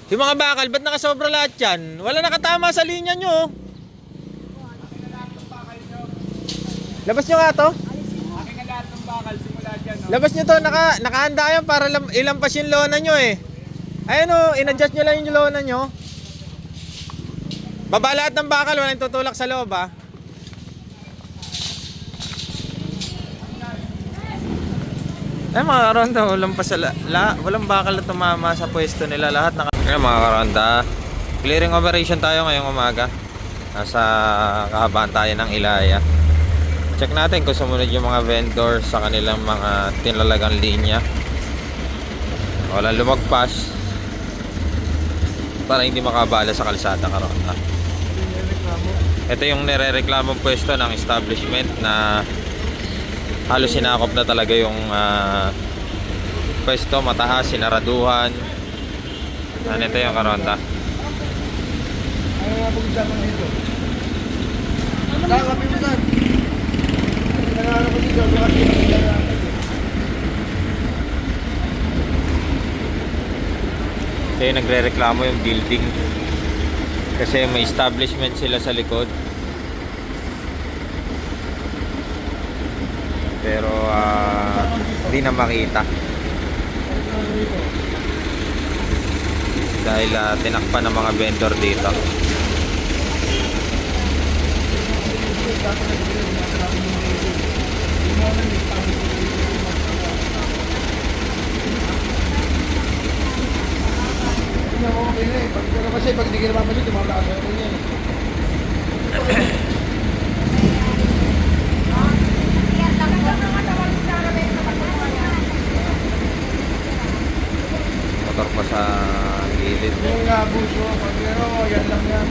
Yung mga bakal, ba't nakasobra lahat yan? Wala nakatama sa linya nyo. Labas nyo nga to. Akin na lahat ng bakal, simula dyan. No? Labas nyo to, nakahanda yan para ilampas yung lona nyo eh. Ayan o, in-adjust nyo lang yung lona nyo. Baba lahat ng bakal, walang tutulak sa loob ah. Ay mga karonda, walang bakal na tumama sa pwesto nila. Lahat na mga karonda, clearing operation tayo ngayong umaga. Nasa kahabaan tayo ng Ilaya. Check natin kung sumunod yung mga vendor sa kanilang mga tinalagang linya. Walang lumagpas para hindi makabala sa kalsada karonda. Ito yung nirereklamong pwesto ng establishment na halos sinakop na talaga yung pwesto, mataas, sinaraduhan. Ano ito yung karonda? Ano nga pag usapan nito? Saan ka pinusan? Nangarap ko dito, ito yung nagre-reklamo yung building kasi may establishment sila sa likod. Pero hindi na makita dahil tinakpan ng mga vendor dito. Kasi pag hindi ka napapasin, tumawala ka sa ako niya. Motor pa sa gilid. Yung nga buso, pag yan lang yan.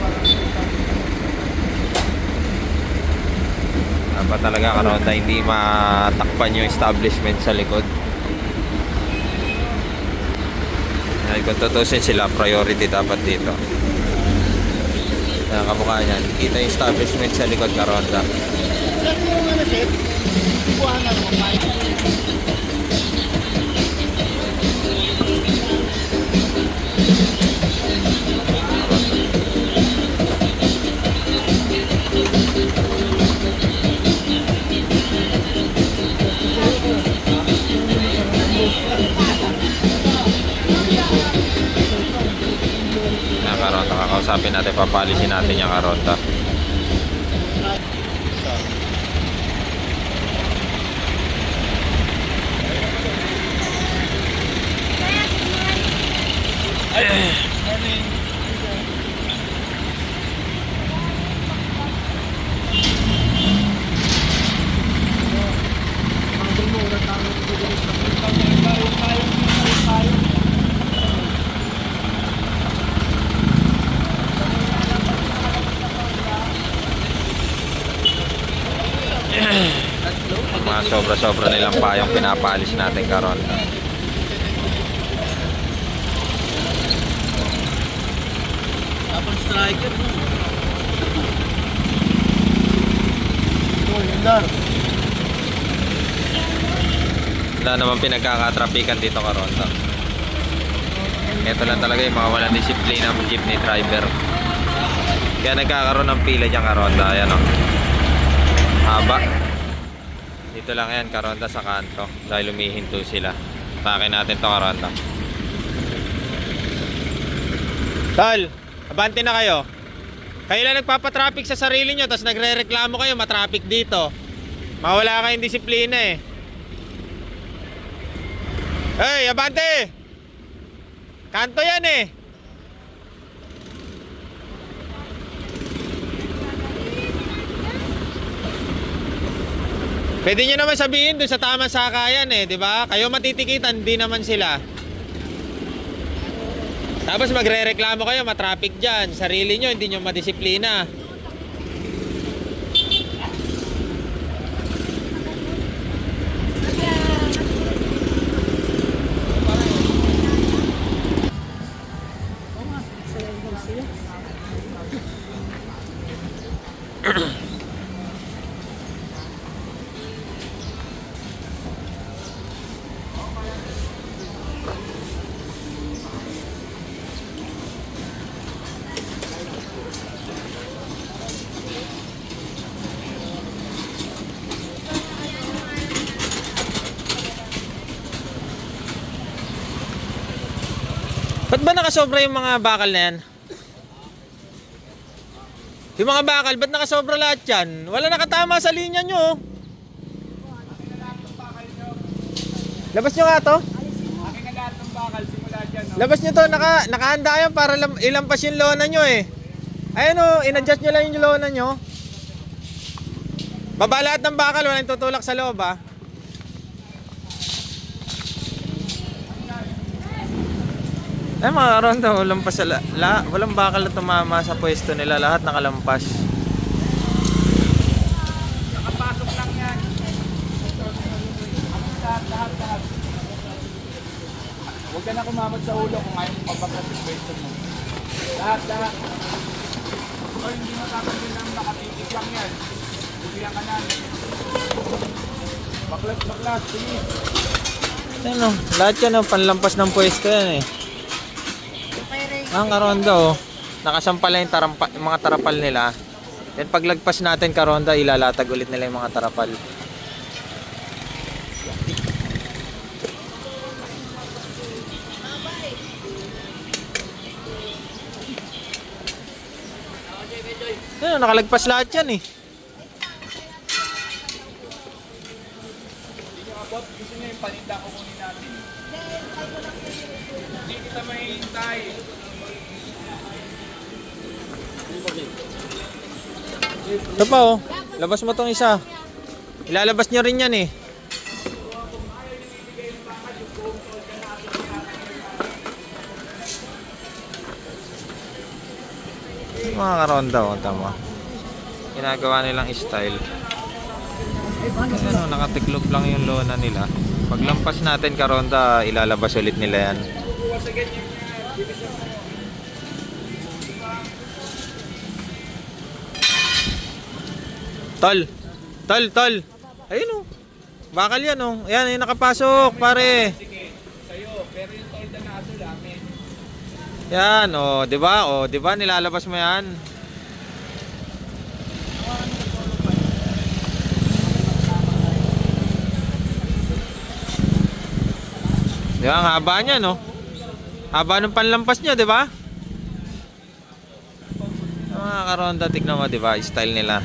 Dapat talaga karonda hindi matakpan yung establishment sa likod. Dahil kung tutusin sila, priority dapat dito. Yan kamukha niyan. Kita yung establishment sa likod karonda. Karonda, kakausapin natin, papalisin natin yung karonda. Mga sobra-sobra nilang payong pinapalis natin karonda. Tapos striker, no? Yun lang. Wala namang pinagkakatrapikan dito karonda. Ito lang talaga yung mga walang disiplina ng jeepney driver. Kaya nagkakaroon ng pila dyan karonda. Ayan o, haba. Dito lang yan karonda sa kanto dahil humihinto sila. Takin natin to karonda. Tal, abante na kayo. Kayo lang nagpapatraffic sa sarili nyo, tapos nagre-reklamo kayo, matraffic dito. Mawala kayong disiplina eh. Hey, abante! Kanto yan eh. Pwede nyo naman sabihin doon sa tamang sakayan eh, di ba? Kayo matitikitan, di naman sila. Tapos magre-reklamo kayo, matraffic dyan. Sarili nyo, hindi nyo madisiplina. Ba't ba nakasobra yung mga bakal na yan? Yung mga bakal, ba't nakasobra lahat yan? Wala nakatama sa linya nyo. Oh. Labas nyo nga to. Akin na lahat ng bakal simula dyan. No? Labas nyo to, nakahanda yan para ilampas yung lona nyo eh. Ayan o, in-adjust nyo lang yung lona nyo. Baba lahat ng bakal, walang tutulak sa loob ah. Eh mga karonda, walang bakal na tumama sa pwesto nila, lahat nakalampas. Nakapasok lang yan. Lahat. Huwag ka na kumamot sa ulo kung ayaw mo mabaklas yung pwesto mo. Lahat. O hindi matatanggil lang nakatitig lang yan. Bigyan ka namin. Baklas, sige. Ano, lahat yan oh, panlampas ng pwesto yan eh. Ang karonda oh, nakasampal na yung mga tarapal nila. Then paglagpas natin karonda, ilalatag ulit nila yung mga tarapal. Ano, nakalagpas lahat yan eh. Hindi nyo abot. Gusto nyo yung paninda ko kunin natin. Hindi kita mahihintay. Ito pa oh, labas mo tong isa. Ilalabas nyo rin yan eh. Mga karonda oh, tama. Ginagawa nilang style. Ano, nakatiklop lang yung lona nila. Paglampas natin karonda, ilalabas ulit nila yan. Tol. Ayun oh. Bakal yan oh. Ayan, yung nakapasok, pare. Sige, sa'yo. Pero yung tolda na aso namin. Yan oh, 'di ba? Oh, 'di ba nilalabas mo 'yan? Di ba? Ang haba niya, no? Haba ng panlampas niya, di ba? Mga karonda, tignan mo, di ba? Style nila.